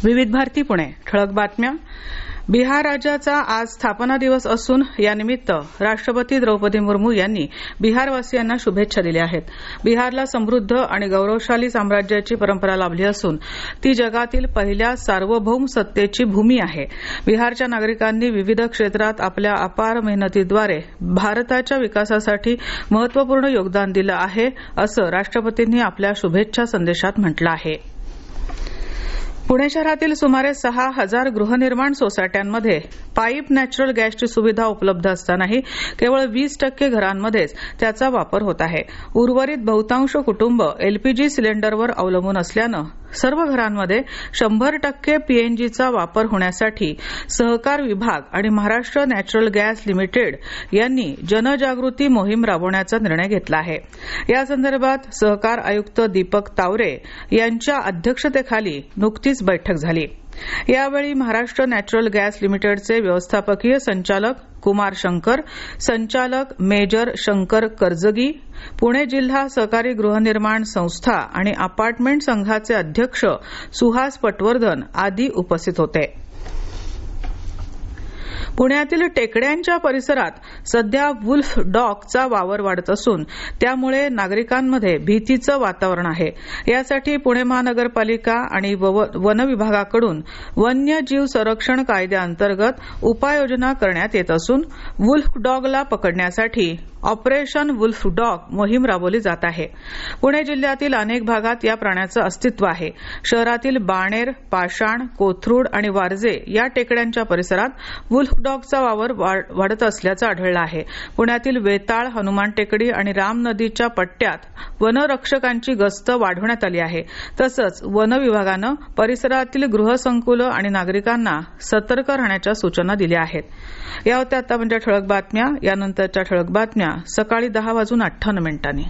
विविध भारती पुणे ठळक बातम्या. बिहार राज्याचा आज स्थापना दिवस असून यानिमित्त राष्ट्रपती द्रौपदी मुर्मू यांनी बिहारवासियांना शुभेच्छा दिल्या आहेत. बिहारला समृद्ध आणि गौरवशाली साम्राज्याची परंपरा लाभली असून ती जगातील पहिल्या सार्वभौम सत्तेची भूमी आहे. बिहारच्या नागरिकांनी विविध क्षेत्रात आपल्या अपार मेहनतीद्वारे भारताच्या विकासासाठी महत्त्वपूर्ण योगदान दिलं आहे असं राष्ट्रपतींनी आपल्या शुभेच्छा संदेशात म्हटलं आहे. पुणे शहरातील सुमारे 6,000 गृहनिर्माण सोसायट्यांमध्ये पाईप नॅचरल गॅसची सुविधा उपलब्ध असतानाही केवळ 20% घरांमध्येच त्याचा वापर होत आहे. उर्वरित बहुतांश कुटुंब एलपीजी सिलेंडरवर अवलंबून असल्यानं सर्व घरांमध्ये 100% पीएनजीचा वापर होण्यासाठी सहकार विभाग आणि महाराष्ट्र नॅचरल गॅस लिमिटेड यांनी जनजागृती मोहीम राबवण्याचा निर्णय घेतला आहे. या संदर्भात सहकार आयुक्त दीपक तावरे यांच्या अध्यक्षतेखाली नुकतीच बैठक झाली. यावेळी महाराष्ट्र नॅचरल गॅस लिमिटेडचे व्यवस्थापकीय संचालक कुमार शंकर, संचालक मेजर शंकर कर्जगी, पुणे जिल्हा सहकारी गृहनिर्माण संस्था आणि अपार्टमेंट संघाचे अध्यक्ष सुहास पटवर्धन आदी उपस्थित होते. पुण्यातील टेकड्यांच्या परिसरात सध्या वुल्फ डॉगचा वावर वाढत असून त्यामुळे नागरिकांमध्ये भीतीचं वातावरण आहे. यासाठी पुणे महानगरपालिका आणि वन विभागाकडून वन्यजीव संरक्षण कायद्याअंतर्गत उपाययोजना करण्यात येत असून वुल्फ डॉगला पकडण्यासाठी ऑपरेशन वुल्फ डॉग मोहीम राबवली जात आहे. पुणे जिल्ह्यातील अनेक भागात या प्राण्याचं अस्तित्व आहे. शहरातील बाणेर, पाषाण, कोथरूड आणि वारजे या टेकड्यांच्या परिसरात वुल्फ डॉगचा वावर वाढत असल्याचं आढळलं आहे. पुण्यातील वेताळ, हनुमान टेकडी आणि राम नदीच्या पट्ट्यात वनरक्षकांची गस्त वाढवण्यात आली आहे. तसंच वन विभागानं परिसरातील गृहसंकुलं आणि नागरिकांना सतर्क राहण्याच्या सूचना दिल्या आहेत. या होत्या आतापर्यंतच्या ठळक बातम्या. यानंतरच्या ठळक बातम्या सकाळी 10:58 मिनिटांनी.